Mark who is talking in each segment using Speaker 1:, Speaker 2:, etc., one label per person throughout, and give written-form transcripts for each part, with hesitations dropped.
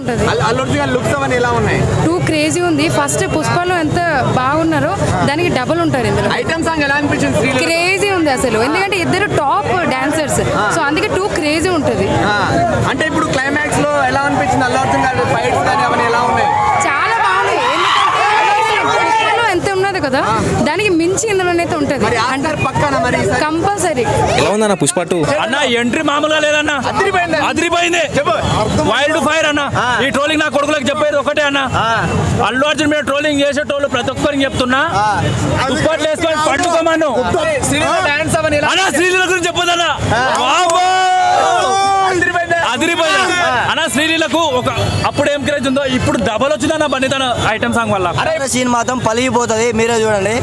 Speaker 1: ఉంటది.
Speaker 2: అల్లు అర్జున్ గారి లుక్స్ అవన్నీ ఎలా ఉన్నాయి?
Speaker 1: టూ క్రేజీ ఉంది. ఫస్ట్ పుష్పలో ఎంత బాగున్నారో దానికి డబుల్ ఉంటారు ఇందులో.
Speaker 2: ఐటమ్ సాంగ్ ఎలా అనిపించింది? శ్రీలీల
Speaker 1: క్రేజీ ఉంది అసలు, ఎందుకంటే ఇద్దరు టాప్ డాన్సర్స్, సో అందుకే టూ క్రేజీ ఉంటది.
Speaker 2: అంటే ఇప్పుడు క్లైమాక్స్ లో ఎలా అనిపించింది? అల్లు అర్జున్ గారి ఫైట్స్ కానీ అవన్నీ ఎలా ఉన్నాయి?
Speaker 1: చాలా బాగుంది. పుష్పలో ఎంత ఉన్నది కదా దానికి మించి ఇందులోనైతే ఉంటది.
Speaker 2: మరి ఆన్సర్ పక్కన మరి
Speaker 1: కంపల్సరీ.
Speaker 3: ఎలా ఉందన్న పుష్ప 2?
Speaker 4: అన్న ఎంట్రీ మామూలుగా లేదన్న, అదిరిపోయింది. వైల్డ్ ఫైర్ అన్న. ఈ ట్రోలింగ్ నా కొడుకులకు చెప్పేది ఒకటే అన్న, అల్లు అర్జున్ మీద ట్రోలింగ్ చేసేటోళ్ళు ప్రతి ఒక్కరికి చెప్తున్నా, దుప్పట్లు వేసుకొని పట్టుకోమను.
Speaker 2: డాన్స్ అవన్నీ ఎలా?
Speaker 4: అన్న శ్రీలీల గురించి చెప్పదన్న, అదిరిపోయింది అన్న. శ్రీలీలకు ఒక అప్పుడు ఏం క్రేజ్ ఉందో ఇప్పుడు డబల్ వచ్చిందన్న బండితన ఐటమ్ సాంగ్ వల్ల.
Speaker 5: సీన్ మాత్రం పలిగిపోతుంది, మీరే చూడండి.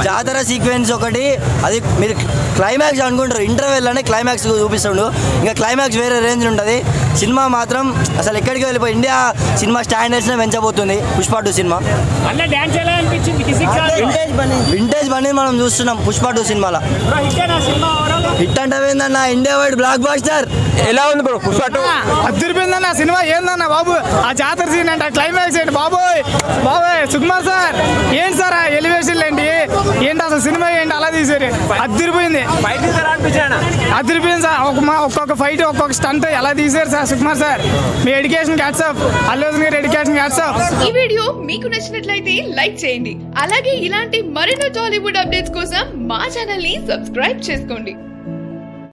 Speaker 5: జాతర సీక్వెన్స్ ఒకటి, అది మీరు క్లైమాక్స్ అనుకుంటారు, ఇంటర్వెల్ అనే క్లైమాక్స్ చూపిస్తుండు. ఇంకా క్లైమాక్స్ వేరే రేంజ్ ఉంటుంది. సినిమా మాత్రం అసలు ఎక్కడికి వెళ్ళిపోయి ఇండియా సినిమా స్టాండర్డ్స్ వెంచబోతుంది పుష్ప 2 సినిమా. వింటేజ్ బండి మనం చూస్తున్నాం పుష్ప 2 సినిమాలో. హిట్ అంటే ఏందన్న, ఇండియా వైడ్ బ్లాక్ బాస్టర్.
Speaker 2: ఎలా ఉంది బ్రో పుష్ప 2?
Speaker 6: అదిరిపోయిందన్న సినిమా. ఏందన్న బాబు ఆ జాతర సీన్ అంటే క్లైమాక్స్ ఏంటి బాబోయ్ బాబోయ్. సుకుమార్ సార్ ఏంటి సార్ ఆ ఎలివేషన్ ఏంటి అసలు సినిమా ఏంటి అలా తీసారు? అదిరిపోయింది, అదిరిపోయింది సార్. ఒక్కొక్క ఫైట్ ఒక్కొక్క స్టంట్ ఎలా తీసారు సార్ సుకుమార్ సార్. మీ ఎడ్యుకేషన్ క్యాట్సప్, అల్లు అర్జున్ గారి ఎడ్యుకేషన్ క్యాట్సప్.
Speaker 7: ఈ వీడియో మీకు నచ్చినట్లయితే లైక్ చేయండి. అలాగే ఇలాంటి మరెన్నో టాలీవుడ్ అప్డేట్స్ కోసం మా ఛానల్ ని సబ్స్క్రైబ్ చేసుకోండి.